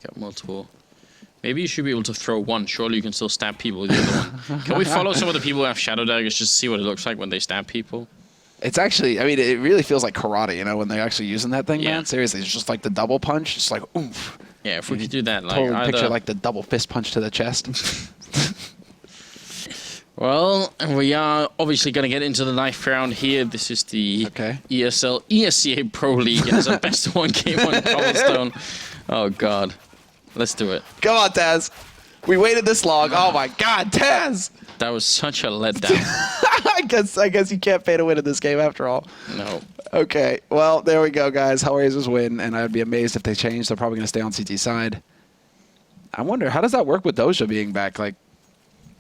Got multiple. Maybe you should be able to throw one. Surely you can still stab people with the other one. Can we follow some of the people who have shadow daggers just to see what it looks like when they stab people? It's actually, I mean, it really feels like karate, you know, when they're actually using that thing, Yeah. man. Seriously, it's just like the double punch. Just like, oomph. Yeah, if we could do that, like Totally either... picture like the double fist punch to the chest. Well, we are obviously going to get into the knife round here. This is the ESL ESEA Pro League. It's a best of one game on cobblestone. Oh, God. Let's do it. Come on, Taz. We waited this long. Oh, my God, Taz. That was such a letdown. I guess you can't pay to win in this game after all. No. Okay, well, there we go, guys. HellRaisers win, and I'd be amazed if they change. They're probably going to stay on CT side. I wonder, how does that work with Doja being back? Like,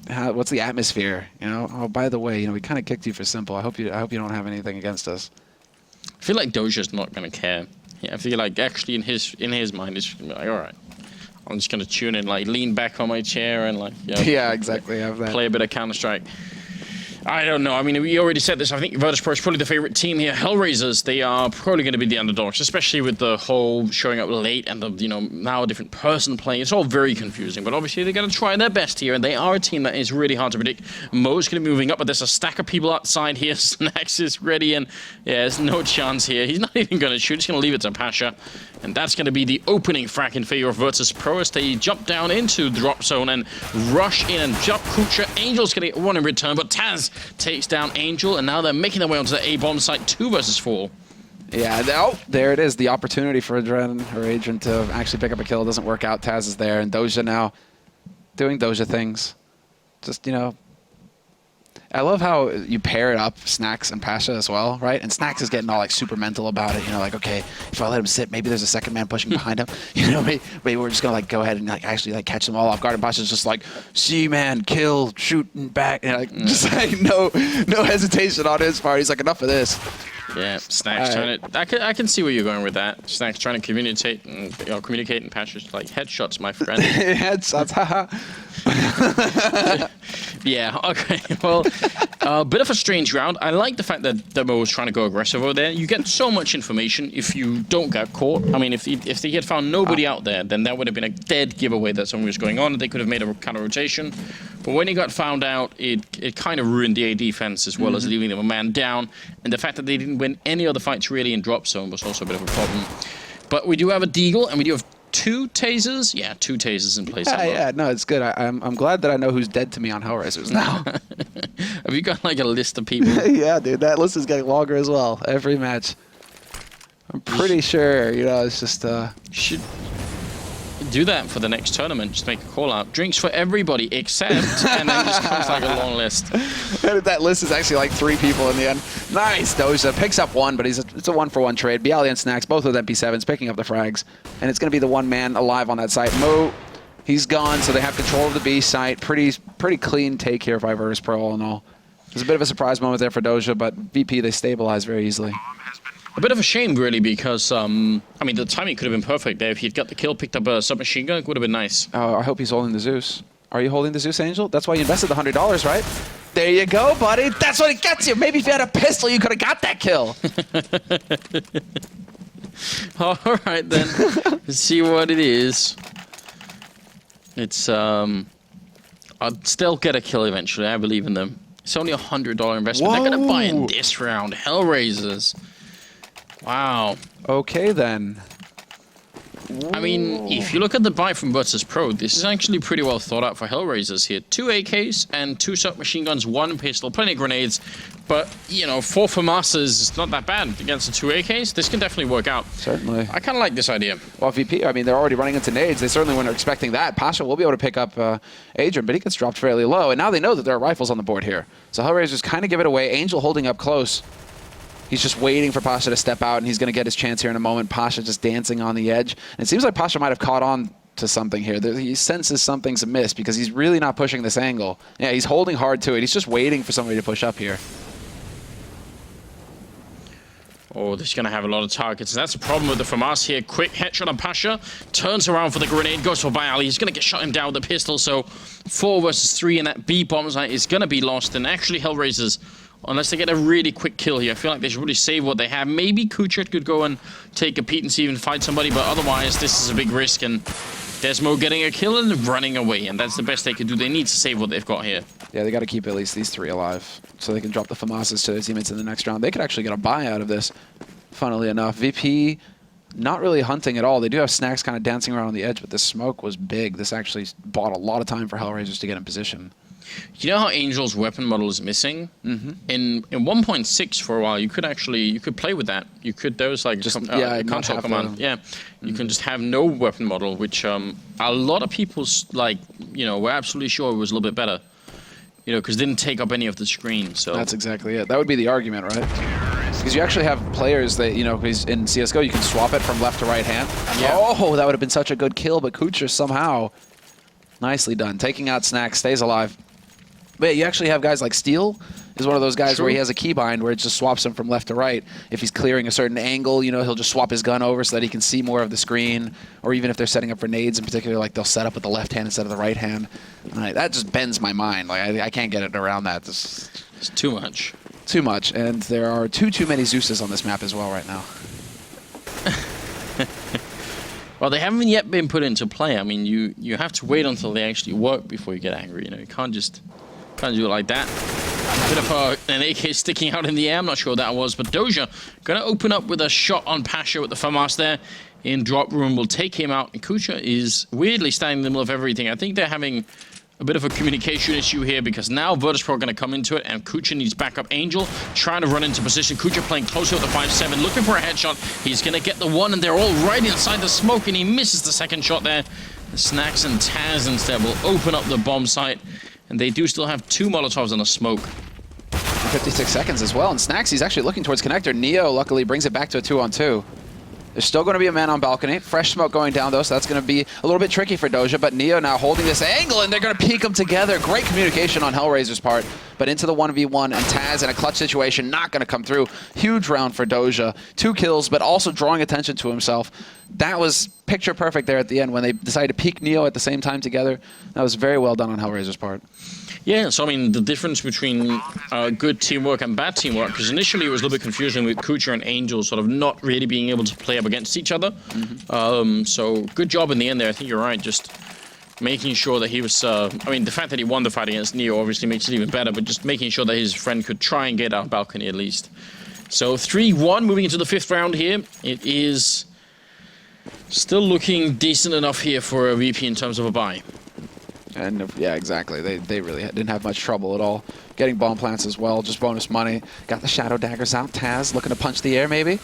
what's the atmosphere? You know. Oh, by the way, you know, we kind of kicked you for simple. I hope you don't have anything against us. I feel like Doja's not going to care. Yeah, I feel like actually in his mind, it's like, all right. I'm just going to tune in, like, lean back on my chair and, like, yeah, exactly. Have that. Play a bit of Counter-Strike. I don't know. I mean, we already said this. I think Virtus.pro is probably the favorite team here. HellRaisers, they are probably going to be the underdogs, especially with the whole showing up late and the, you know, now a different person playing. It's all very confusing, but obviously they're going to try their best here, and they are a team that is really hard to predict. Mo's going to be moving up, but there's a stack of people outside here. Snacks is ready, and yeah, there's no chance here. He's not even going to shoot. He's going to leave it to Pasha, and that's going to be the opening frag in favor of Virtus.pro as they jump down into the drop zone and rush in and jump Kucha. Angel's going to get one in return, but Taz takes down Angel, and now they're making their way onto the A-bomb site, 2 versus 4. Yeah, oh, there it is. The opportunity for Adren or Adrian to actually pick up a kill doesn't work out. Taz is there, and Doja now doing Doja things. Just, you know, I love how you pair it up, Snacks and Pasha as well, right? And Snacks is getting all like super mental about it, you know, like, okay, if I let him sit, maybe there's a second man pushing behind him. You know, maybe we're just gonna like go ahead and like actually like catch them all off guard. And Pasha's just like, see man, kill, shooting back, and like just like no hesitation on his part. He's like, enough of this. Yeah, Snacks trying to. I can see where you're going with that. Snacks trying to communicate and Pasha's like, headshots, my friend. Headshots, haha. Yeah, okay. Well, a bit of a strange round. I like the fact that Demo was trying to go aggressive over there. You get so much information if you don't get caught. I mean, if they had found nobody out there, then that would have been a dead giveaway that something was going on. They could have made a counter rotation. But when he got found out, it kind of ruined the A defense as well as leaving them a man down. And the fact that they didn't win any other fights really in drop zone was also a bit of a problem. But we do have a Deagle, and we do have 2 tasers? Yeah, 2 tasers in place. Yeah, no, it's good. I'm glad that I know who's dead to me on HellRaisers now. Have you got like a list of people? Yeah, dude, that list is getting longer as well. Every match. I'm pretty sure, you know, it's just... Should do that for the next tournament. Just make a call out. Drinks for everybody except, and then just comes like a long list. That list is actually like 3 people in the end. Nice, Doja picks up 1, but it's a 1-for-1 trade. Bialy and Snacks, both with MP7s, picking up the frags, and it's going to be the 1 man alive on that site. Mo, he's gone, so they have control of the B site. Pretty clean take here by Virtus.pro all in all. There's a bit of a surprise moment there for Doja, but VP, they stabilize very easily. A bit of a shame, really, because, I mean, the timing could have been perfect there. If he'd got the kill, picked up a submachine gun, it would have been nice. Oh, I hope he's holding the Zeus. Are you holding the Zeus, Angel? That's why you invested the $100, right? There you go, buddy. That's what it gets you. Maybe if you had a pistol, you could have got that kill. All right, then. Let's see what it is. It's, I'll still get a kill eventually. I believe in them. It's only a $100 investment. Whoa. They're going to buy in this round. HellRaisers. Wow. Okay, then. I mean, if you look at the buy from Virtus.pro, this is actually pretty well thought out for HellRaisers here. 2 AKs and 2 submachine guns, 1 pistol, plenty of grenades. But, you know, 4 FAMASas is not that bad against the 2 AKs. This can definitely work out. Certainly. I kind of like this idea. Well, VP, I mean, they're already running into nades. They certainly weren't expecting that. Pasha will be able to pick up Adrian, but he gets dropped fairly low. And now they know that there are rifles on the board here. So HellRaisers kind of give it away. Angel holding up close. He's just waiting for Pasha to step out, and he's going to get his chance here in a moment. Pasha just dancing on the edge. And it seems like Pasha might have caught on to something here. He senses something's amiss because he's really not pushing this angle. Yeah, he's holding hard to it. He's just waiting for somebody to push up here. Oh, they're going to have a lot of targets. And that's the problem with the FAMAS here. Quick headshot on Pasha. Turns around for the grenade. Goes for Bialy. He's going to get shot him down with the pistol. So 4 versus 3 in that B bomb site is going to be lost. And actually, HellRaisers, unless they get a really quick kill here, I feel like they should really save what they have. Maybe Kuchet could go and take a peek and see if he can fight somebody. But otherwise, this is a big risk. And Desmo getting a kill and running away, and that's the best they could do. They need to save what they've got here. Yeah, they got to keep at least these 3 alive so they can drop the FAMASas to their teammates in the next round. They could actually get a buy out of this, funnily enough. VP not really hunting at all. They do have Snacks kind of dancing around on the edge, but this smoke was big. This actually bought a lot of time for HellRaisers to get in position. You know how Angel's weapon model is missing? Mm-hmm. In 1.6 for a while, you could play with that. You could, there was like just console command. Yeah, you can just have no weapon model, which a lot of people were absolutely sure it was a little bit better. Because it didn't take up any of the screen. So that's exactly it. That would be the argument, right? Because you actually have players that, because in CSGO you can swap it from left to right hand. Yeah. Oh, that would have been such a good kill, but Kucher somehow, nicely done. Taking out Snacks, stays alive. But yeah, you actually have guys like Steel is one of those guys where he has a keybind where it just swaps him from left to right. If he's clearing a certain angle, he'll just swap his gun over so that he can see more of the screen. Or even if they're setting up for nades in particular, like they'll set up with the left hand instead of the right hand. That just bends my mind. Like I can't get it around that. It's too much. Too much. And there are too many Zeuses on this map as well right now. Well, they haven't yet been put into play. I mean, you have to wait until they actually work before you get angry. You can't just do it like that. A bit of an AK sticking out in the air. I'm not sure what that was, but Doja going to open up with a shot on Pasha with the FAMAS there in drop room. Will take him out. And Kucha is weirdly standing in the middle of everything. I think they're having a bit of a communication issue here because now Virtus.pro are going to come into it and Kucha needs backup. Angel trying to run into position. Kucha playing closer with the 5-7, looking for a headshot. He's going to get the one and they're all right inside the smoke and he misses the second shot there. The Snacks and Taz instead will open up the bomb site and they do still have 2 Molotovs and a smoke. 56 seconds as well, and Snacks, he's actually looking towards connector. Neo luckily brings it back to a 2-on-2. There's still going to be a man on balcony. Fresh smoke going down, though, so that's going to be a little bit tricky for Doja, but Neo now holding this angle, and they're going to peek them together. Great communication on HellRaisers' part, but into the 1v1, and Taz in a clutch situation, not going to come through. Huge round for Doja. 2 kills, but also drawing attention to himself. That was picture perfect there at the end when they decided to peek Neo at the same time together. That was very well done on HellRaisers' part. Yeah, so I mean, the difference between good teamwork and bad teamwork, because initially it was a little bit confusing with Kucher and Angel sort of not really being able to play up against each other. Mm-hmm. So good job in the end there. I think you're right, just making sure that he was, I mean, the fact that he won the fight against Neo obviously makes it even better, but just making sure that his friend could try and get out balcony at least. So 3-1, moving into the 5th round here. It is still looking decent enough here for a VP in terms of a buy. And yeah, exactly. They really didn't have much trouble at all. Getting bomb plants as well, just bonus money. Got the shadow daggers out. Taz looking to punch the air maybe.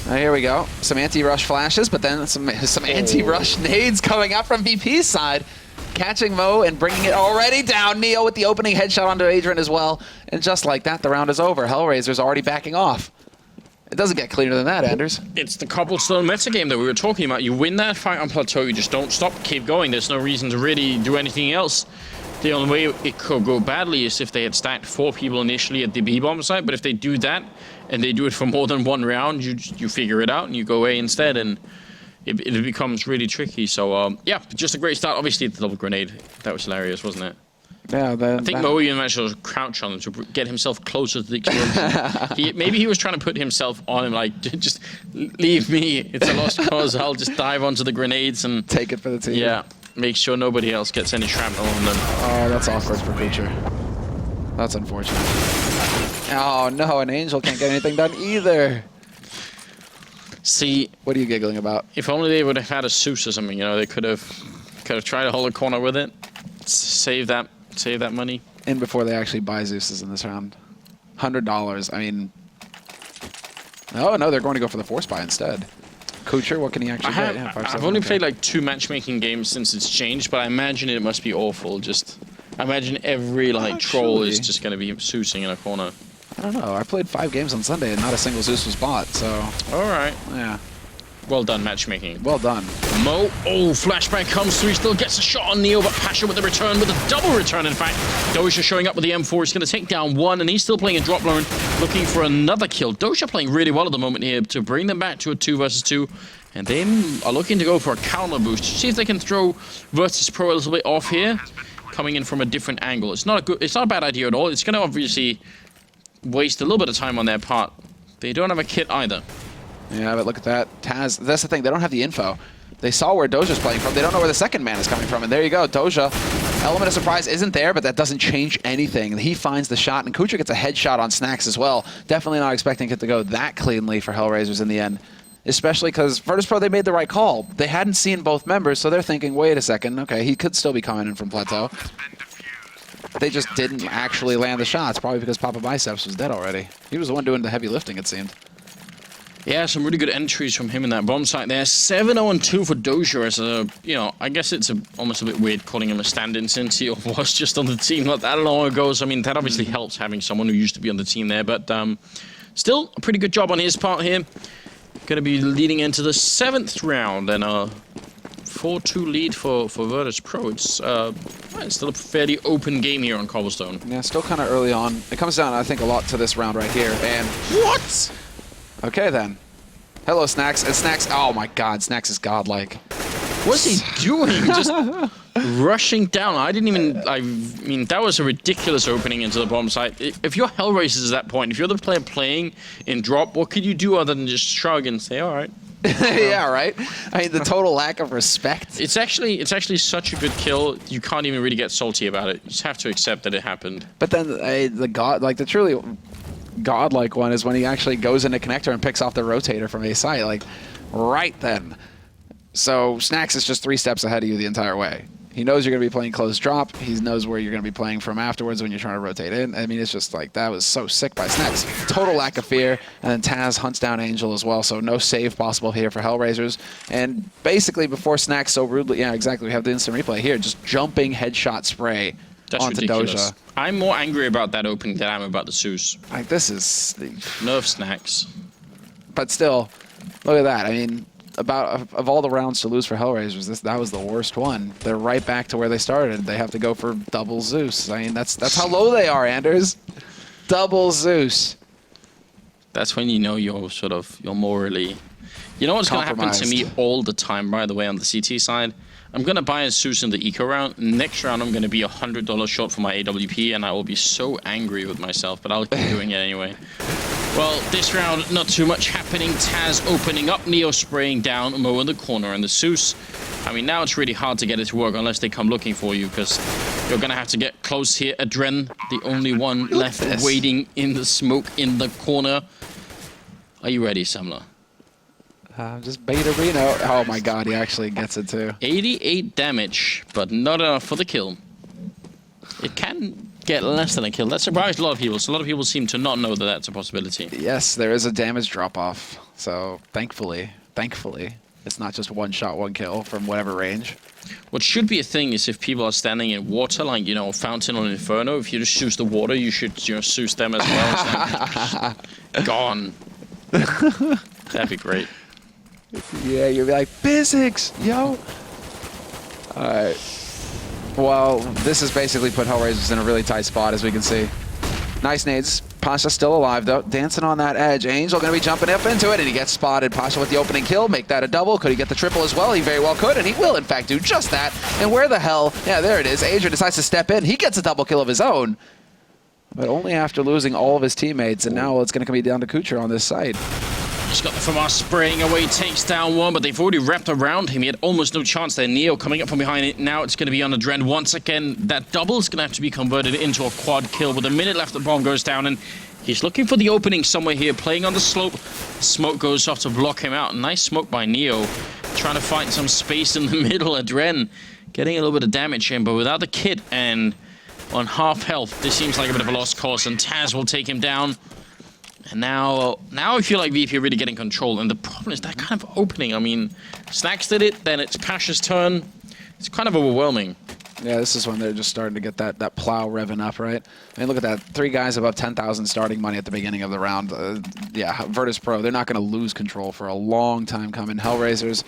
Here we go. Some anti-rush flashes, but then some anti-rush nades coming out from VP's side. Catching Mo and bringing it already down. Neo with the opening headshot onto Adrian as well. And just like that, the round is over. HellRaisers already backing off. It doesn't get cleaner than that, Anders. It's the cobblestone metagame that we were talking about. You win that fight on plateau, you just don't stop, keep going. There's no reason to really do anything else. The only way it could go badly is if they had stacked 4 people initially at the B-bomb site, but if they do that, and they do it for more than 1 round, you figure it out and you go away instead, and it becomes really tricky. So, yeah, just a great start. Obviously, the double grenade. That was hilarious, wasn't it? Yeah, I think Mo even managed to crouch on him to get himself closer to the explosion. Maybe he was trying to put himself on him, like, just leave me. It's a lost cause. I'll just dive onto the grenades and take it for the team. Yeah, make sure nobody else gets any shrapnel on them. Oh, that's awkward for Kucher. That's unfortunate. Oh no, an Angel can't get anything done either. See, what are you giggling about? If only they would have had a Zeus or something, they could have tried to hold a corner with it, save that money. And before they actually buy Zeus's in this round. $100. I mean, oh no, they're going to go for the force buy instead. Kucher, what can he actually get? Yeah, I've only played like 2 matchmaking games since it's changed, but I imagine it must be awful. Just I imagine every troll is just going to be Zeusing in a corner. I don't know. I played 5 games on Sunday and not a single Zeus was bought. So all right, yeah. Well done, matchmaking. Well done. Mo, flashback comes through. He still gets a shot on Neo, but Pasha with the return, with a double return, in fact. Doja showing up with the M4. He's going to take down 1, and he's still playing a drop lane, looking for another kill. Doja playing really well at the moment here to bring them back to a 2 versus 2. And they are looking to go for a counter boost. See if they can throw Virtus.pro a little bit off here, coming in from a different angle. It's not a bad idea at all. It's going to obviously waste a little bit of time on their part. They don't have a kit either. Yeah, but look at that. Taz, that's the thing. They don't have the info. They saw where Doja's playing from. They don't know where the second man is coming from. And there you go, Doja. Element of surprise isn't there, but that doesn't change anything. He finds the shot, and Kucha gets a headshot on Snacks as well. Definitely not expecting it to go that cleanly for HellRaisers in the end. Especially because Virtus.pro, they made the right call. They hadn't seen both members, so they're thinking, wait a second, okay, he could still be coming in from Plateau. They just didn't actually land the shots, probably because Papa Biceps was dead already. He was the one doing the heavy lifting, it seemed. Yeah, some really good entries from him in that bomb site there. 7-0-2 for Doja as a, I guess it's almost a bit weird calling him a stand-in since he was just on the team not that long ago. So, I mean, that obviously helps having someone who used to be on the team there. But still, a pretty good job on his part here. Going to be leading into the 7th round and a 4-2 lead for Virtus.pro. It's still a fairly open game here on Cobblestone. Yeah, still kind of early on. It comes down, I think, a lot to this round right here. And what? Okay, then. Hello, Snacks. And Snacks, oh my god, Snacks is godlike. What's he doing? Just rushing down. I mean, that was a ridiculous opening into the bomb site. If you're HellRaisers at that point, if you're the player playing in drop, what could you do other than just shrug and say, all right. Yeah, right? I mean, the total lack of respect. It's actually such a good kill, you can't even really get salty about it. You just have to accept that it happened. But then the truly godlike one is when he actually goes into connector and picks off the rotator from a site, like right then. So Snacks is just 3 steps ahead of you the entire way. He knows you're going to be playing close drop. He knows where you're going to be playing from afterwards when you're trying to rotate in. I mean, it's just like, that was so sick by Snacks. Total lack of fear. And then Taz hunts down Angel as well, so no save possible here for HellRaisers. And basically before Snacks so rudely, yeah, exactly, we have the instant replay here, just jumping headshot spray. That's onto ridiculous. Doja. I'm more angry about that opening than I'm about the Zeus. Like, this is... Nerf Snacks. But still, look at that. I mean, of all the rounds to lose for HellRaisers, that was the worst one. They're right back to where they started. They have to go for double Zeus. I mean, that's how low they are, Anders. Double Zeus. That's when you know you're morally... You know what's going to happen to me all the time, by the way, on the CT side? I'm going to buy a Zeus in the eco round. Next round, I'm going to be $100 short for my AWP, and I will be so angry with myself, but I'll keep doing it anyway. Well, this round, not too much happening. Taz opening up, Neo spraying down, Mo in the corner, and the Zeus. I mean, now it's really hard to get it to work unless they come looking for you, because you're going to have to get close here. Adren, the only one left waiting in the smoke in the corner. Are you ready, Samler? Just beta Reno. Oh my god, he actually gets it too. 88 damage, but not enough for the kill. It can get less than a kill. That surprised a lot of people. So a lot of people seem to not know that that's a possibility. Yes, there is a damage drop-off. So thankfully, it's not just one shot, one kill from whatever range. What should be a thing is if people are standing in water, like, Fountain on Inferno, if you just choose the water, you should, choose them as well. Gone. That'd be great. Yeah, you'll be like, physics, yo. Alright. Well, this has basically put HellRaisers in a really tight spot, as we can see. Nice nades. Pasha still alive, though. Dancing on that edge. Angel going to be jumping up into it, and he gets spotted. Pasha with the opening kill. Make that a double. Could he get the triple as well? He very well could, and he will, in fact, do just that. And where the hell... Yeah, there it is. Adrian decides to step in. He gets a double kill of his own. But only after losing all of his teammates, and now it's going to come down to Kucher on this side. Just got the Famar spraying away, takes down one, but they've already wrapped around him. He had almost no chance there. Neo coming up from behind it. Now it's going to be on Adren once again. That double is going to have to be converted into a quad kill. With a minute left, the bomb goes down, and he's looking for the opening somewhere here, playing on the slope. Smoke goes off to block him out. Nice smoke by Neo. Trying to find some space in the middle. Adren getting a little bit of damage in, but without the kit and on half health, this seems like a bit of a lost cause, and Taz will take him down. And now I feel like VP are really getting control. And the problem is that kind of opening. I mean, Snacks did it, then it's Pasha's turn. It's kind of overwhelming. Yeah, this is when they're just starting to get that plow revving up, right? I mean, look at that. 3 guys above 10,000 starting money at the beginning of the round. Yeah, Virtus.pro, they're not going to lose control for a long time coming. HellRaisers,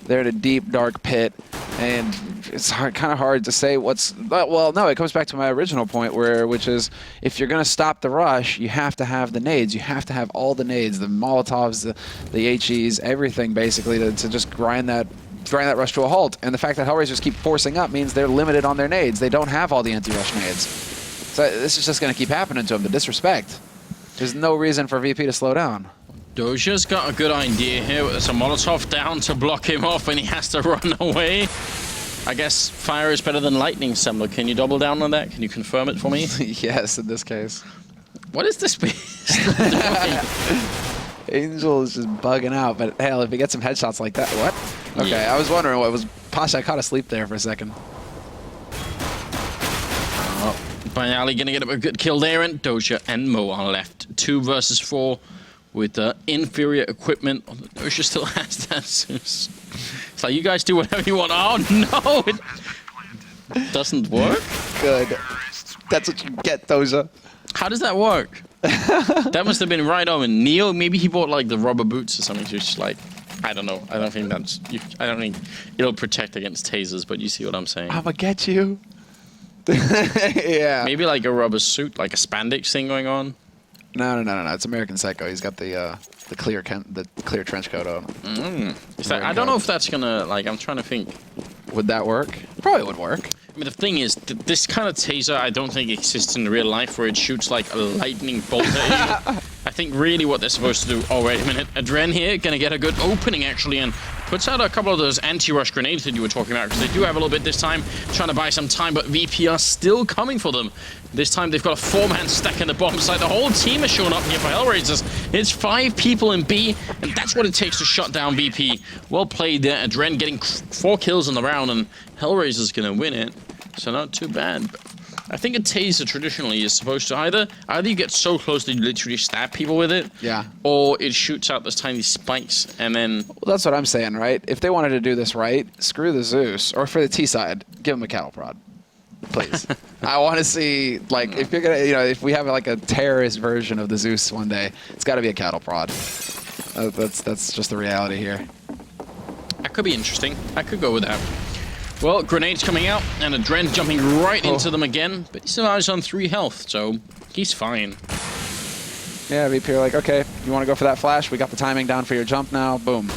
they're in a deep, dark pit. And it's kind of hard to say what's... Well, no, it comes back to my original point, which is if you're going to stop the rush, you have to have the nades. You have to have all the nades, the Molotovs, the HEs, everything, basically, to just grind that rush to a halt. And the fact that HellRaisers keep forcing up means they're limited on their nades. They don't have all the anti-rush nades. So this is just going to keep happening to them, the disrespect. There's no reason for VP to slow down. Doja's got a good idea here. There's a Molotov down to block him off, and he has to run away. I guess fire is better than lightning, Semler. Can you double down on that? Can you confirm it for me? Yes, in this case. What is this beast doing? Angel is just bugging out, but hell, if he gets some headshots like that, what? Okay, Yeah. I was wondering what was. Pasha, I caught asleep there for a second. Finally gonna get a good kill there, and Doja and Mo are left. 2 versus 4 with inferior equipment. Doja still has that Zeus. It's like, you guys do whatever you want. Oh no, it doesn't work? Good. That's what you get, Doja. How does that work? That must have been right on. And Neo, maybe he bought like the rubber boots or something. So it's just like, I don't know. I don't think that's. I don't think it'll protect against tasers. But you see what I'm saying? I'ma get you. Yeah. Maybe like a rubber suit, like a spandex thing going on. No. It's American Psycho. He's got the clear trench coat on. I don't know if that's gonna like. I'm trying to think. Would that work? Probably would work. I mean, the thing is, this kind of taser, I don't think exists in real life, where it shoots like a lightning bolt at you. I think really what they're supposed to do. Oh, wait a minute. Adren here, gonna get a good opening, actually, and puts out a couple of those anti-rush grenades that you were talking about, because they do have a little bit this time, trying to buy some time, but VP are still coming for them. This time they've got a 4-man stack in the bomb site. The whole team has shown up here for HellRaisers. It's 5 people in B, and that's what it takes to shut down VP. Well played there. Adren getting 4 kills in the round, and HellRaisers gonna win it. So not too bad. I think a taser traditionally is supposed to either you get so close that you literally stab people with it, yeah, or it shoots out those tiny spikes and then. Well, that's what I'm saying, right? If they wanted to do this right, screw the Zeus, or for the T side, give them a cattle prod, please. I want to see, like, if you're gonna, if we have like a terrorist version of the Zeus one day, it's got to be a cattle prod. That's just the reality here. That could be interesting. I could go with that. Well, grenades coming out, and Adren jumping right into them again, but he still has on 3 health, so he's fine. Yeah, VP are like, okay, you want to go for that flash? We got the timing down for your jump now. Boom.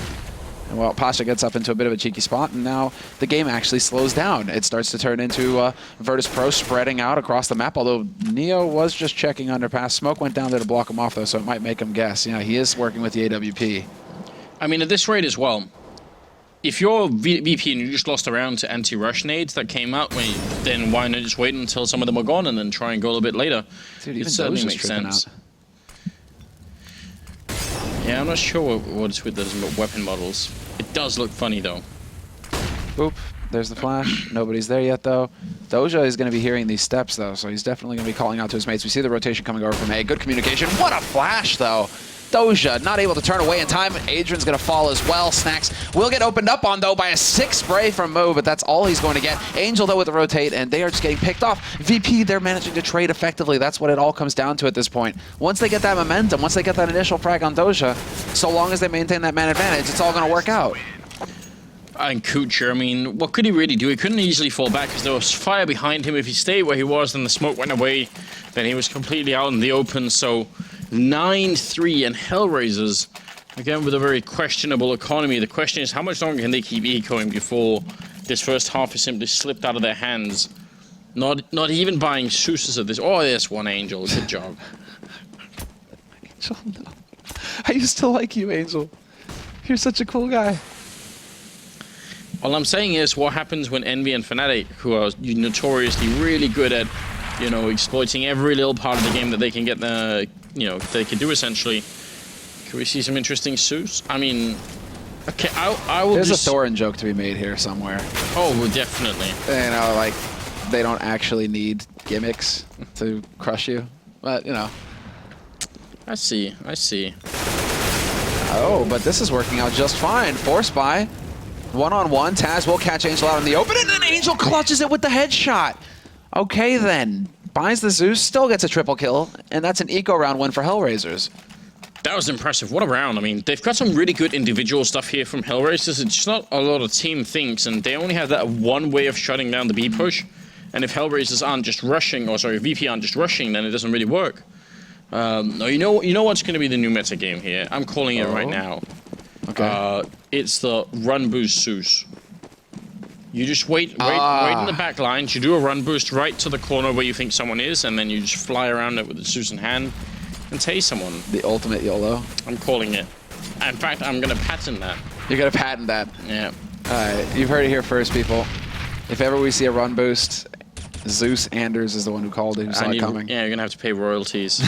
And well, Pasha gets up into a bit of a cheeky spot, and now the game actually slows down. It starts to turn into Virtus.pro spreading out across the map, although Neo was just checking underpass. Smoke went down there to block him off, though, so it might make him guess. He is working with the AWP. I mean, at this rate as well, if you're VP and you just lost a round to anti-rush nades that came out, then why not just wait until some of them are gone and then try and go a little bit later? Dude, it certainly makes sense. Yeah, I'm not sure what it's with those weapon models. It does look funny, though. Oop, there's the flash. Nobody's there yet, though. Doja is going to be hearing these steps, though, so he's definitely going to be calling out to his mates. We see the rotation coming over from A. Good communication. What a flash, though. Doja not able to turn away in time. Adrian's going to fall as well. Snacks will get opened up on, though, by a 6 spray from Mo, but that's all he's going to get. Angel, though, with the rotate, and they are just getting picked off. VP, they're managing to trade effectively. That's what it all comes down to at this point. Once they get that momentum, once they get that initial frag on Doja, so long as they maintain that man advantage, it's all going to work out. And Kucher, I mean, what could he really do? He couldn't easily fall back because there was fire behind him. If he stayed where he was and the smoke went away, then he was completely out in the open. So 9-3, and HellRaisers, again, with a very questionable economy. The question is, how much longer can they keep ecoing before this first half is simply slipped out of their hands? Not even buying Seuss's at this. Oh, there's one Angel. Good job. Angel, no. I used to like you, Angel. You're such a cool guy. All I'm saying is, what happens when Envy and Fnatic, who are notoriously really good at, exploiting every little part of the game that they can get they can do essentially. Can we see some interesting Zeus? I mean, okay, I will. There's a Thorin joke to be made here somewhere. Oh, well, definitely. Like, they don't actually need gimmicks to crush you, but I see. Oh, but this is working out just fine. Force buy. One-on-one, Taz will catch Angel out in the open, and then Angel clutches it with the headshot. Okay, then. Buys the Zeus, still gets a triple kill, and that's an eco round win for HellRaisers. That was impressive. What a round. I mean, they've got some really good individual stuff here from HellRaisers. It's just not a lot of team things, and they only have that one way of shutting down the B push. And if HellRaisers aren't just rushing, or sorry, VP aren't just rushing, then it doesn't really work. No, you know what's going to be the new meta game here? I'm calling it right now. Okay. It's the run boost Zeus. You just wait in the back lines. You do a run boost right to the corner where you think someone is, and then you just fly around it with the Zeus in hand. and tase someone. The ultimate YOLO. I'm calling it. In fact, I'm going to patent that. You're going to patent that? Yeah. All right, you've heard it here first, people. If ever we see a run boost, Zeus Anders is the one who called it, who saw it coming. Yeah, you're going to have to pay royalties.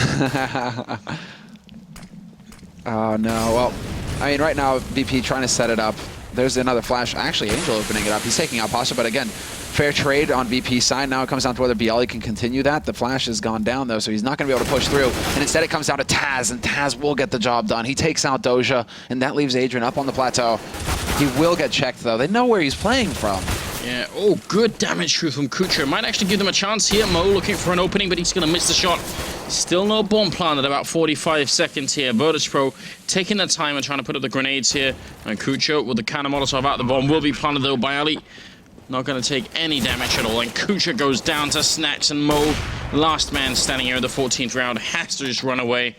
Oh, no. Well, I mean, right now, VP trying to set it up. There's another flash. Actually, Angel opening it up. He's taking out Pasha, but again, fair trade on VP's side. Now it comes down to whether BLE can continue that. The flash has gone down, though, so he's not going to be able to push through. And instead, it comes down to Taz, and Taz will get the job done. He takes out Doja, and that leaves Adrian up on the plateau. He will get checked, though. They know where he's playing from. Yeah, oh, good damage through from Kucha. Might actually give them a chance here. Mo looking for an opening, but he's going to miss the shot. Still no bomb planted, about 45 seconds here. Virtus.pro taking their time and trying to put up the grenades here. And Kucha with the counter Molotov out. The bomb will be planted, though, by Ali. Not going to take any damage at all. And Kucha goes down to Snacks, and Mo, last man standing here in the 14th round, has to just run away.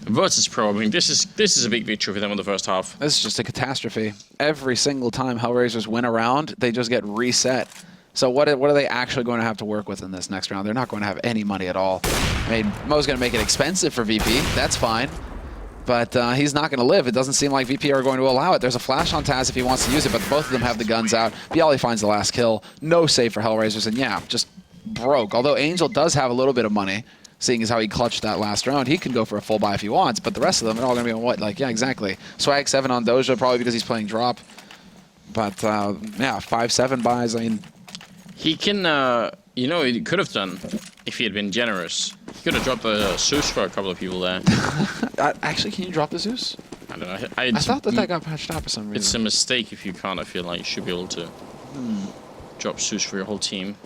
Virtus.pro, I mean, this is a big victory for them in the first half. This is just a catastrophe. Every single time HellRaisers win a round, they just get reset. So what are they actually going to have to work with in this next round? They're not going to have any money at all. I mean, Mo's going to make it expensive for VP. That's fine. But he's not going to live. It doesn't seem like VP are going to allow it. There's a flash on Taz if he wants to use it, but both of them have the guns out. BLE finds the last kill. No save for HellRaisers, and yeah, just broke. Although Angel does have a little bit of money, seeing as how he clutched that last round. He can go for a full buy if he wants, but the rest of them are all going to be on what? Like, yeah, exactly. Swag 7 on Doja, probably because he's playing drop. But, yeah, 5-7 buys, I mean... He can, you know, he could have done if he had been generous. He could have dropped the Zeus for a couple of people there. Actually, can you drop the Zeus? I don't know. I thought that got patched out for some reason. It's a mistake if you can't. I feel like you should be able to drop Zeus for your whole team.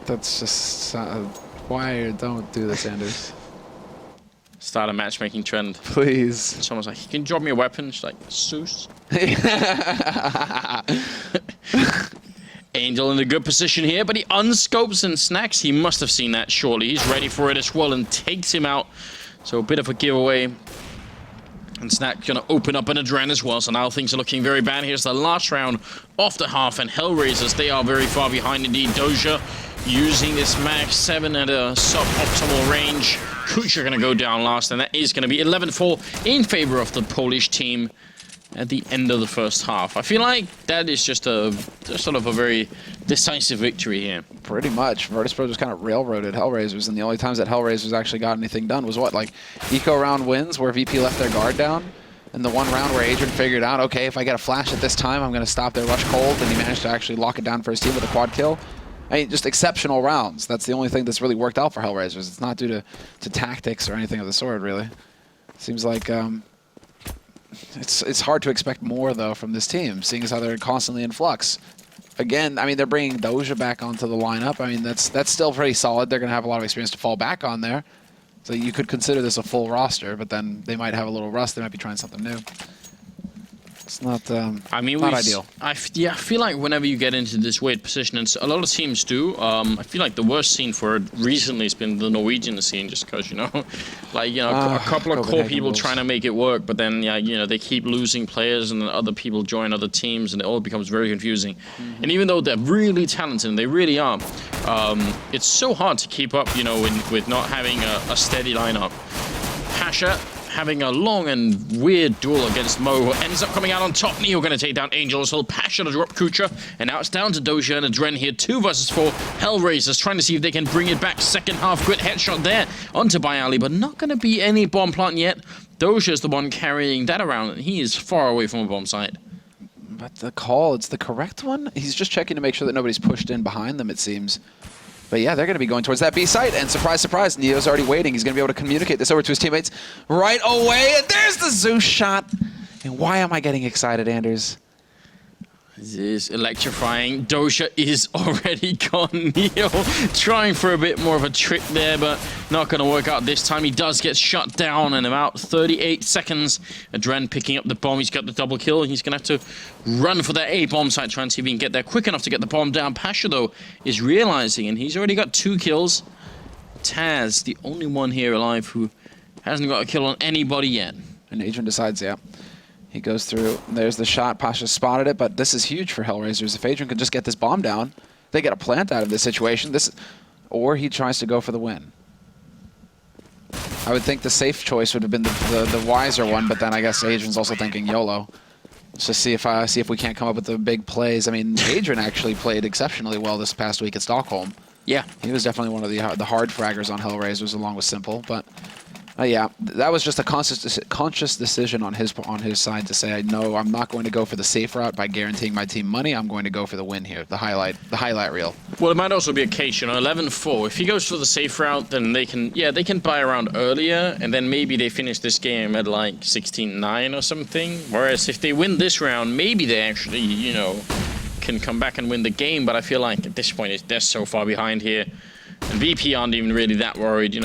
That's just... why don't do this, Anders? Start a matchmaking trend. Please. Someone's like, can you drop me a weapon? She's like, Zeus. Angel in a good position here, but he unscopes and Snacks. He must have seen that surely. He's ready for it as well and takes him out. So a bit of a giveaway. And Snack gonna open up an Adren as well, so now things are looking very bad. Here's the last round of the half, and HellRaisers, they are very far behind indeed. Doja using this Mag 7 at a sub-optimal range. Kucha gonna go down last, and that is gonna be 11-4 in favor of the Polish team at the end of the first half. I feel like that is just sort of a very decisive victory here. Pretty much. Virtus.pro just kind of railroaded HellRaisers, and the only times that HellRaisers actually got anything done was what, like eco round wins where VP left their guard down, and the one round where Adrian figured out, okay, if I get a flash at this time, I'm going to stop their rush cold, and he managed to actually lock it down for his team with a quad kill. I mean, just exceptional rounds. That's the only thing that's really worked out for HellRaisers. It's not due to tactics or anything of the sort, really. Seems like it's hard to expect more, though, from this team, seeing as how they're constantly in flux. Again, I mean, they're bringing Doja back onto the lineup. I mean, that's still pretty solid. They're going to have a lot of experience to fall back on there. So you could consider this a full roster, but then they might have a little rust. They might be trying something new. It's not, I mean, not ideal. I feel like whenever you get into this weird position, and a lot of teams do, I feel like the worst scene for it recently has been the Norwegian scene, just because, you know, like, you know, a couple of core people trying to make it work, but then, yeah, you know, they keep losing players, and then other people join other teams, and it all becomes very confusing. And even though they're really talented, and they really are, it's so hard to keep up, you know, with not having a steady lineup. Pasha having a long and weird duel against Mo, who ends up coming out on top. Neo going to take down Angel as well. Pasha to drop Kucha, and now it's down to Doja and Adren here. 2 versus 4. HellRaisers trying to see if they can bring it back. Second half, good headshot there onto Bayali, but not going to be any bomb plant yet. Doja is the one carrying that around, and he is far away from a bomb site. But the call, it's the correct one? He's just checking to make sure that nobody's pushed in behind them, it seems. But yeah, they're going to be going towards that B site, and surprise, surprise, Neo's already waiting. He's going to be able to communicate this over to his teammates right away, and there's the Zeus shot. And why am I getting excited, Anders? This is electrifying. Doja is already gone. Neo trying for a bit more of a trick there, but not going to work out this time. He does get shut down in about 38 seconds. Adren picking up the bomb. He's got the double kill. He's going to have to run for that A bomb site, trying to see if he can get there quick enough to get the bomb down. Pasha, though, is realizing, and he's already got 2 kills. Taz, the only one here alive who hasn't got a kill on anybody yet. And Adrian decides, yeah. He goes through. There's the shot. Pasha spotted it, but this is huge for HellRaisers. If Adrian could just get this bomb down, they get a plant out of this situation. Or he tries to go for the win. I would think the safe choice would have been the wiser one, but then I guess Adrian's also thinking YOLO. Let's just see if we can't come up with the big plays. I mean, Adrian actually played exceptionally well this past week at Stockholm. Yeah. He was definitely one of the hard fraggers on HellRaisers along with Simple, but yeah, that was just a conscious decision on his side to say, no, I'm not going to go for the safe route by guaranteeing my team money. I'm going to go for the win here, the highlight reel. Well, it might also be a case, 11-4. If he goes for the safe route, then they can buy around earlier, and then maybe they finish this game at like 16-9 or something. Whereas if they win this round, maybe they actually, can come back and win the game. But I feel like at this point, they're so far behind here, and VP aren't even really that worried,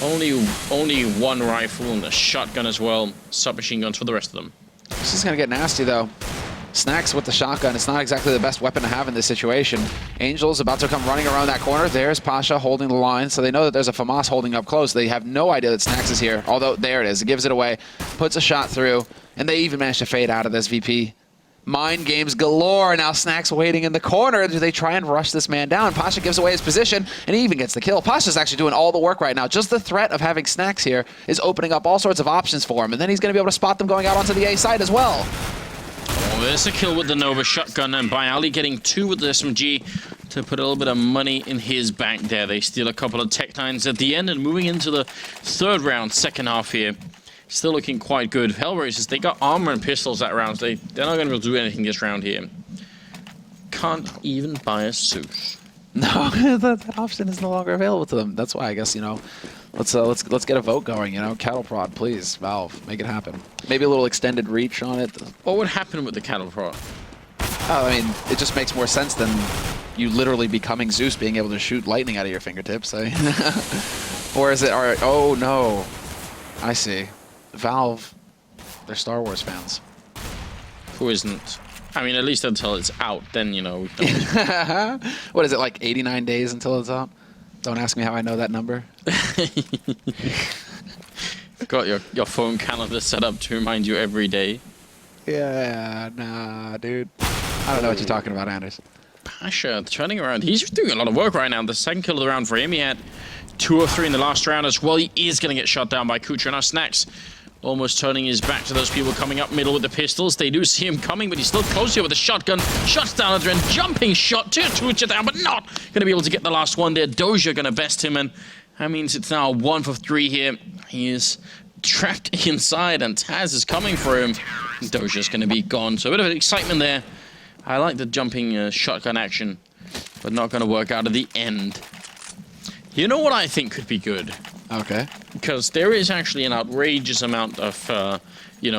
Only one rifle and a shotgun as well. Submachine guns for the rest of them. This is going to get nasty, though. Snacks with the shotgun. It's not exactly the best weapon to have in this situation. Angel's about to come running around that corner. There's Pasha holding the line, so they know that there's a FAMAS holding up close. They have no idea that Snacks is here, although there it is. It gives it away, puts a shot through, and they even manage to fade out of this VP. Mind games galore. Now Snacks waiting in the corner. Do they try and rush this man down? Pasha gives away his position, and he even gets the kill. Pasha's actually doing all the work right now. Just the threat of having Snacks here is opening up all sorts of options for him, and then he's going to be able to spot them going out onto the A side as well. Oh, there's a kill with the Nova shotgun, and Bialy getting 2 with the SMG to put a little bit of money in his bank there. They steal a couple of Tech-9s at the end, and moving into the third round, second half here. Still looking quite good. HellRaisers, they got armor and pistols that round. They're not going to be able to do anything this round here. Can't even buy a suit. No, that option is no longer available to them. That's why I guess let's get a vote going. Cattle prod, please, Valve, make it happen. Maybe a little extended reach on it. What would happen with the cattle prod? I mean, it just makes more sense than you literally becoming Zeus, being able to shoot lightning out of your fingertips. Or is it? Oh no, I see. Valve, they're Star Wars fans. Who isn't? I mean, at least until it's out, then, we don't. What is it, like 89 days until it's out? Don't ask me how I know that number. Got your phone calendar set up to remind you every day. Yeah, nah, dude. I don't know what you're talking about, Anders. Pasha turning around. He's doing a lot of work right now. The second kill of the round for him. He had 2 or 3 in the last round as well. He is going to get shot down by Kucha. Now Snacks almost turning his back to those people coming up middle with the pistols. They do see him coming, but he's still close here with a shotgun. Shots down at the end. Jumping shot to Kucha down, but not going to be able to get the last one there. Doja going to best him, and that means it's now 1 for 3 here. He is trapped inside, and Taz is coming for him. Doja's going to be gone. So a bit of excitement there. I like the jumping shotgun action, but not going to work out at the end. You know what I think could be good? Okay. Because there is actually an outrageous amount of,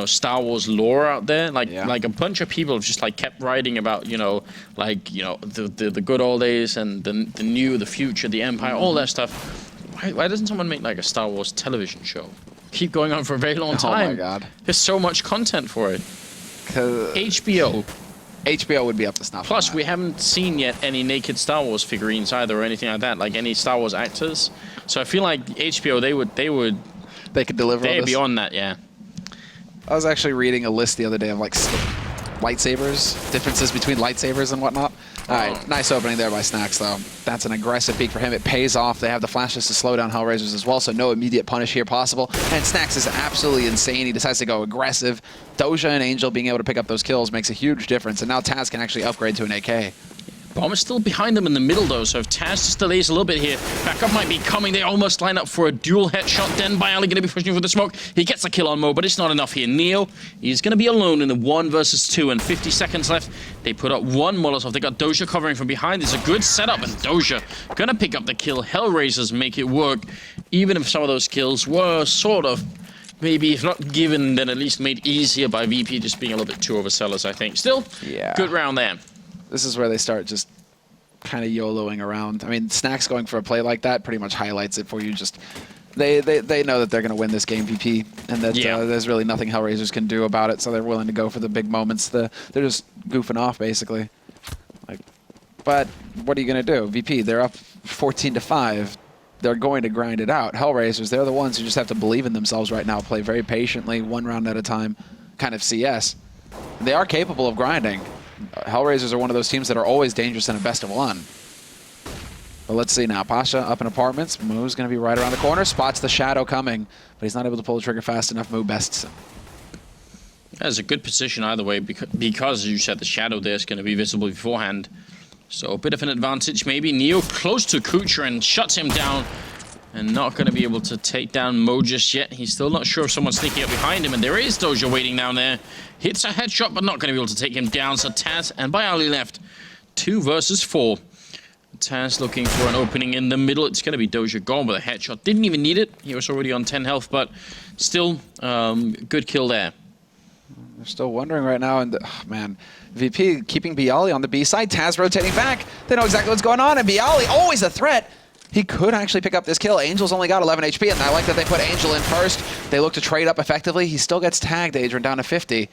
Star Wars lore out there. Like a bunch of people have just kept writing about, the good old days and the new, the future, the Empire, all that stuff. Why doesn't someone make a Star Wars television show? Keep going on for a very long time. Oh my God. There's so much content for it. HBO. HBO would be up to snuff. Plus, we haven't seen yet any naked Star Wars figurines either, or anything like that, like any Star Wars actors. So I feel like HBO, they could deliver. They'd be on that, yeah. I was actually reading a list the other day of lightsabers, differences between lightsabers and whatnot. All right, nice opening there by Snacks, though. That's an aggressive peek for him. It pays off. They have the flashes to slow down HellRaisers as well, so no immediate punish here possible. And Snacks is absolutely insane. He decides to go aggressive. Doja and Angel being able to pick up those kills makes a huge difference, and now Taz can actually upgrade to an AK. Bomb is still behind them in the middle, though, so if Taz just delays a little bit here, backup might be coming. They almost line up for a dual headshot. Then Bialy going to be pushing for the smoke. He gets a kill on Mo, but it's not enough here. Neo, he's going to be alone in the 1 versus 2, and 50 seconds left. They put up 1 Molotov. They got Doja covering from behind. It's a good setup, and Doja going to pick up the kill. HellRaisers make it work, even if some of those kills were sort of, maybe if not given, then at least made easier by VP just being a little bit too overzealous, I think. Still, good round there. This is where they start just kind of YOLOing around. I mean, Snacks going for a play like that pretty much highlights it for you. Just they know that they're going to win this game, VP, and that there's really nothing HellRaisers can do about it, so they're willing to go for the big moments. They're just goofing off, basically. But what are you going to do? VP, they're up 14-5. They're going to grind it out. HellRaisers, they're the ones who just have to believe in themselves right now, play very patiently, 1 round at a time, kind of CS. They are capable of grinding. HellRaisers are one of those teams that are always dangerous in a best-of-1. But let's see now. Pasha up in apartments. Moo's going to be right around the corner. Spots the shadow coming, but he's not able to pull the trigger fast enough. Moo bests him. That's a good position either way, because as you said, the shadow there is going to be visible beforehand. So a bit of an advantage maybe. Neo close to Kucher and shuts him down. And not going to be able to take down Mo just yet. He's still not sure if someone's sneaking up behind him. And there is Doja waiting down there. Hits a headshot, but not going to be able to take him down. So Taz and Bialy left 2 versus 4. Taz looking for an opening in the middle. It's going to be Doja gone with a headshot. Didn't even need it. He was already on 10 health, but still good kill there. They're still wondering right now, and man, VP keeping Bialy on the B side. Taz rotating back. They know exactly what's going on, and Bialy always a threat. He could actually pick up this kill. Angel's only got 11 HP, and I like that they put Angel in first. They look to trade up effectively. He still gets tagged, Adrian, down to 50.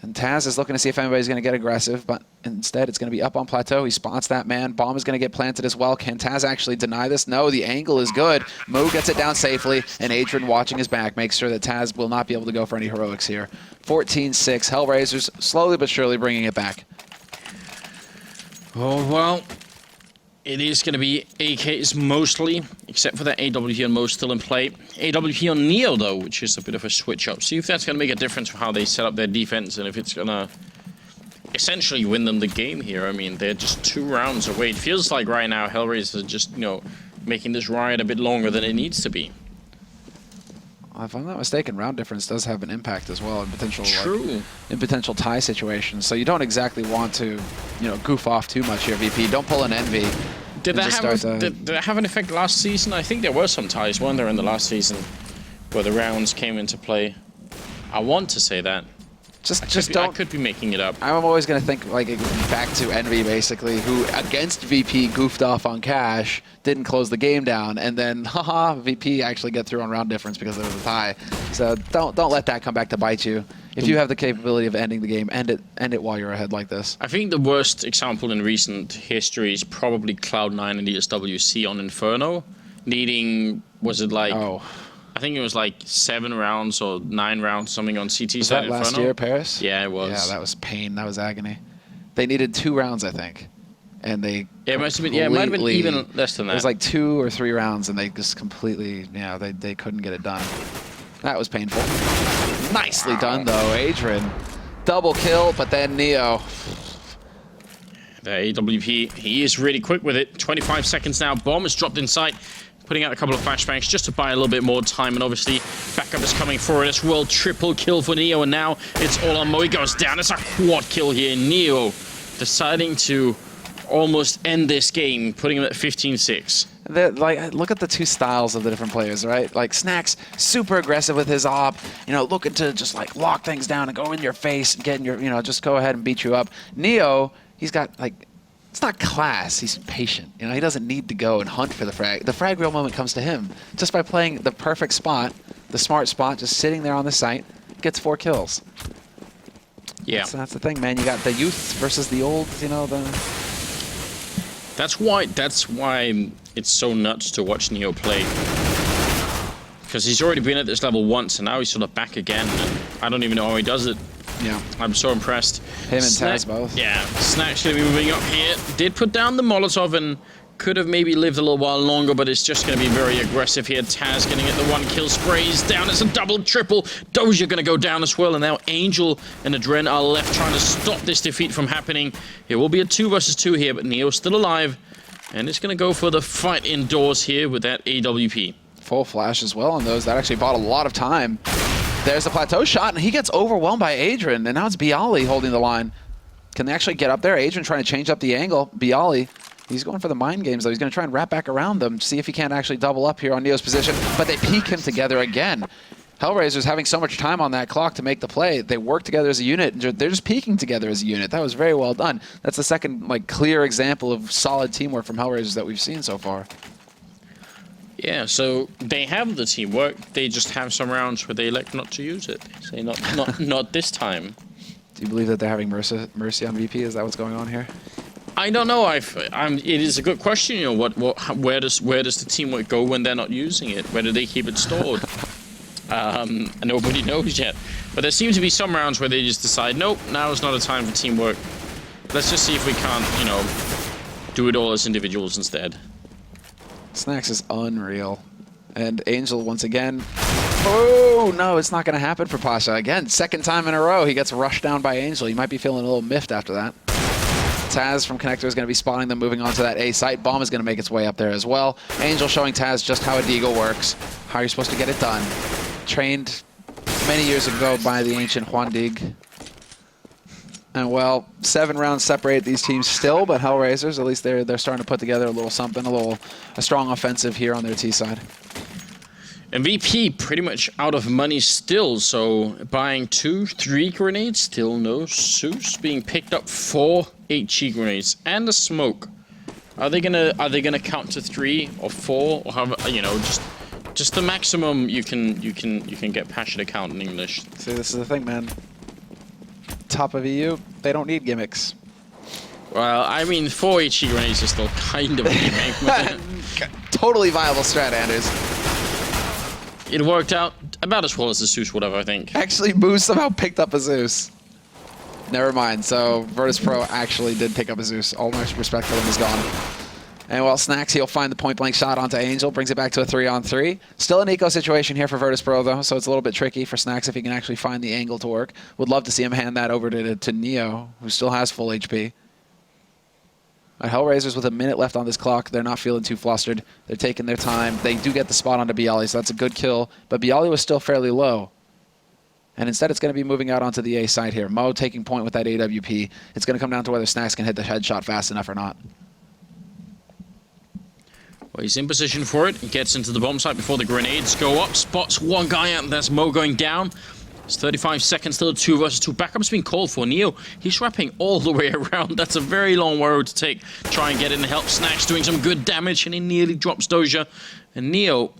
And Taz is looking to see if anybody's going to get aggressive, but instead it's going to be up on plateau. He spots that man. Bomb is going to get planted as well. Can Taz actually deny this? No, the angle is good. Mo gets it down safely, and Adrian, watching his back, makes sure that Taz will not be able to go for any heroics here. 14-6. HellRaisers slowly but surely bringing it back. Oh, well. It is going to be AKs mostly, except for that AWP on Mo still in play. AWP on Neo, though, which is a bit of a switch-up. See if that's going to make a difference for how they set up their defense and if it's going to essentially win them the game here. I mean, they're just 2 rounds away. It feels like right now HellRaisers are just, you know, making this riot a bit longer than it needs to be. If I'm not mistaken, round difference does have an impact as well in potential True. potential tie situations. So you don't exactly want to, you know, goof off too much here, VP. Don't pull an envy. Did that have an effect last season? I think there were some ties, weren't there, in the last season, where the rounds came into play. I want to say that. I could be making it up. I'm always going to think like back to Envy, basically, who against VP goofed off on Cash, didn't close the game down, and then haha, VP actually get through on round difference because there was a tie. So don't let that come back to bite you. If you have the capability of ending the game, end it while you're ahead like this. I think the worst example in recent history is probably Cloud9 and ESWC on Inferno, needing, was it like... Oh. I think it was like 7 rounds or 9 rounds, something on CT was side that last Inferno. year, Paris? Yeah, it was. Yeah, that was pain. That was agony. They needed 2 rounds, I think, and they. Yeah, it must have been. Yeah, it might have been even less than that. It was like 2 or 3 rounds, and they just completely, you know, they couldn't get it done. That was painful. Nicely done, though, Adrian. Double kill, but then Neo. The AWP, he is really quick with it. 25 seconds now. Bomb is dropped inside. Putting out a couple of flashbangs just to buy a little bit more time, and obviously backup is coming for it as well. Triple kill for Neo, and now it's all on Mo. He goes down. It's a quad kill here. Neo deciding to almost end this game, putting him at 15-6. Like, look at the 2 styles of the different players, right? Like Snacks, super aggressive with his op, you know, looking to just like lock things down and go in your face and get in your, you know, just go ahead and beat you up. Neo, he's got like. It's not class, he's patient. You know, he doesn't need to go and hunt for the frag. The frag reel moment comes to him just by playing the perfect spot, the smart spot, just sitting there on the site, gets 4 kills. Yeah. That's the thing, man. You got the youth versus the old, you know, That's why it's so nuts to watch Neo play. Because he's already been at this level once, and now he's sort of back again, and I don't even know how he does it. Yeah. I'm so impressed. Him and Taz both. Yeah. Snack's going to be moving up here. Did put down the Molotov and could have maybe lived a little while longer, but it's just going to be very aggressive here. Taz getting at the 1 kill, sprays down. It's a double, triple. Doja going to go down as well, and now Angel and Adren are left trying to stop this defeat from happening. It will be a 2 versus 2 here, but Neo's still alive, and it's going to go for the fight indoors here with that AWP. Full flash as well on those. That actually bought a lot of time. There's the plateau shot, and he gets overwhelmed by Adrian, and now it's Bialy holding the line. Can they actually get up there? Adrian trying to change up the angle. Bialy, he's going for the mind games, though. He's going to try and wrap back around them, see if he can't actually double up here on Neo's position, but they peek him together again. HellRaisers having so much time on that clock to make the play. They work together as a unit. They're just peeking together as a unit. That was very well done. That's the second like clear example of solid teamwork from HellRaisers that we've seen so far. Yeah, so they have the teamwork. They just have some rounds where they elect not to use it. Say not this time. Do you believe that they're having mercy on VP? Is that what's going on here? I don't know. It is a good question. You know, where does the teamwork go when they're not using it? Where do they keep it stored? Nobody knows yet. But there seem to be some rounds where they just decide, nope, now is not a time for teamwork. Let's just see if we can't, you know, do it all as individuals instead. Snacks is unreal. And Angel once again. Oh, no, it's not going to happen for Pasha. Again, second time in a row, he gets rushed down by Angel. He might be feeling a little miffed after that. Taz from Connector is going to be spotting them moving on to that A site. Bomb is going to make its way up there as well. Angel showing Taz just how a deagle works, how you're supposed to get it done. Trained many years ago by the ancient Juan Dig. And well, 7 rounds separate these teams still, but HellRaisers, at least they're starting to put together a little something, a strong offensive here on their T side. MVP pretty much out of money still, so buying 2, 3 grenades, still no Zeus. Being picked up 4 HE grenades and a smoke. Are they gonna count to 3 or 4 or have, you know, just the maximum you can get Pasha to count in English? See, this is the thing, man. Top of EU, they don't need gimmicks. Well, I mean, 4 HE grenades is still kind of a gimmick. Totally viable strat, Anders. It worked out about as well as the Zeus would have, I think. Actually, Boo somehow picked up a Zeus. Never mind. So Virtus.pro actually did pick up a Zeus. All my respect for them is gone. And while Snacks, he'll find the point-blank shot onto Angel, brings it back to a 3-on-3. Still an eco situation here for Virtus.pro, though, so it's a little bit tricky for Snacks if he can actually find the angle to work. Would love to see him hand that over to Neo, who still has full HP. HellRaisers with a minute left on this clock. They're not feeling too flustered. They're taking their time. They do get the spot onto Bialy, so that's a good kill. But Bialy was still fairly low. And instead, it's going to be moving out onto the A side here. Mo taking point with that AWP. It's going to come down to whether Snacks can hit the headshot fast enough or not. Well, he's in position for it. He gets into the bomb site before the grenades go up. Spots one guy out, and that's Mo going down. It's 35 seconds still, 2 versus 2. Backup's being called for. Neo, he's wrapping all the way around. That's a very long road to take. Try and get in and help Snacks, doing some good damage, and he nearly drops Doja. And Neo,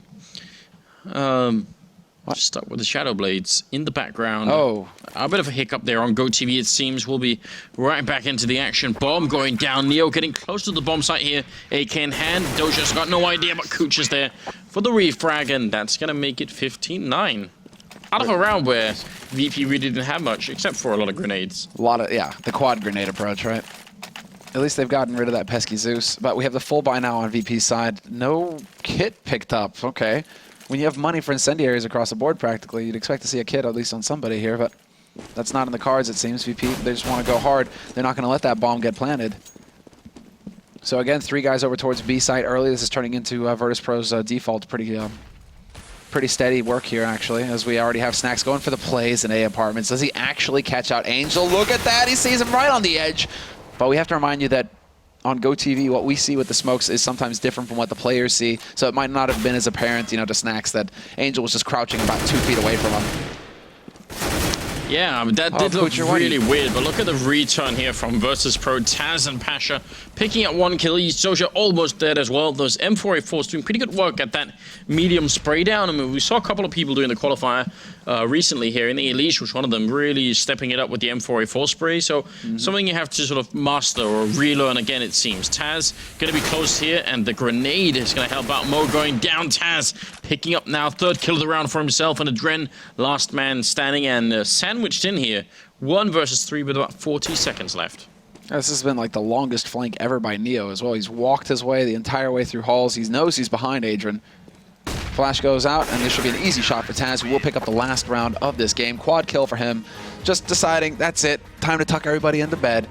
stuck with the Shadow Blades in the background. Oh. A bit of a hiccup there on GoTV, it seems. We'll be right back into the action. Bomb going down. Neo getting close to the bomb site here. AK in hand. Doja's got no idea, but Cooch is there for the refrag, and that's going to make it 15-9. Out of a round where VP really didn't have much, except for a lot of grenades. A lot of, yeah, the quad grenade approach, right? At least they've gotten rid of that pesky Zeus. But we have the full buy now on VP's side. No kit picked up. Okay. When you have money for incendiaries across the board practically, you'd expect to see a kit at least on somebody here, but that's not in the cards, it seems. VP, they just want to go hard. They're not going to let that bomb get planted. So again, 3 guys over towards B site early. This is turning into Virtus.pro's default. Pretty steady work here, actually, as we already have Snacks going for the plays in A apartments. Does he actually catch out Angel? Look at that. He sees him right on the edge. But we have to remind you that on GoTV, what we see with the smokes is sometimes different from what the players see. So it might not have been as apparent, you know, to Snacks that Angel was just crouching about 2 feet away from him. Yeah, that did look really weird, but look at the return here from Virtus.pro. Taz and Pasha picking up 1 kill. Soja almost dead as well. Those M4A4s doing pretty good work at that medium spray down. I mean, we saw a couple of people doing the qualifier recently here. In the Elise was one of them really stepping it up with the M4A4 spray. So something you have to sort of master or relearn again, it seems. Taz going to be close here, and the grenade is going to help out. Mo going down. Taz picking up now 3rd kill of the round for himself, and Adren last man standing, and sandwiched in here. 1 versus 3 with about 40 seconds left. This has been like the longest flank ever by Neo as well. He's walked his way the entire way through halls. He knows he's behind Adrian. Flash goes out, and this should be an easy shot for Taz, who will pick up the last round of this game. Quad kill for him. Just deciding, that's it. Time to tuck everybody into bed.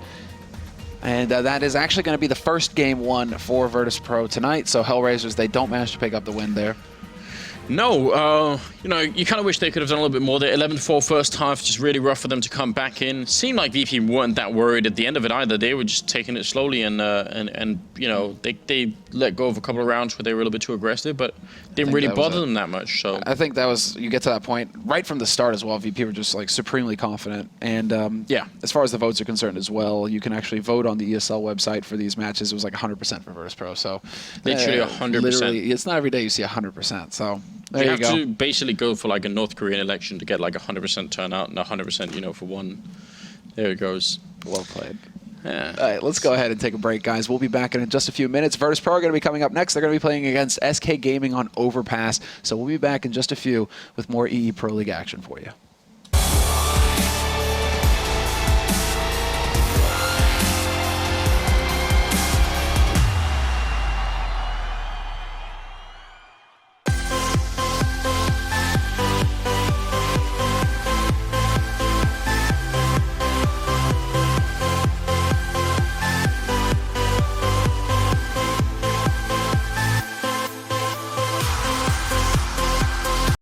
And that is actually going to be the first game won for Virtus.pro tonight. So HellRaisers, they don't manage to pick up the win there. No, you know, you kind of wish they could have done a little bit more there. 11-4 first half, just really rough for them to come back in. Seemed like VP weren't that worried at the end of it either. They were just taking it slowly, and you know, they let go of a couple of rounds where they were a little bit too aggressive, but didn't really bother them that much. So I think that was, you get to that point right from the start as well. VP were just like supremely confident, and yeah, as far as the votes are concerned as well, you can actually vote on the ESL website for these matches. It was like 100% for Virtus.pro. So literally 100%. Literally, it's not every day you see 100%. So. There you have to basically go for like a North Korean election to get like 100% turnout and 100%, you know, for one. There it goes. Well played. Yeah. All right, let's go ahead and take a break, guys. We'll be back in just a few minutes. Virtus.pro are going to be coming up next. They're going to be playing against SK Gaming on Overpass. So we'll be back in just a few with more EE Pro League action for you.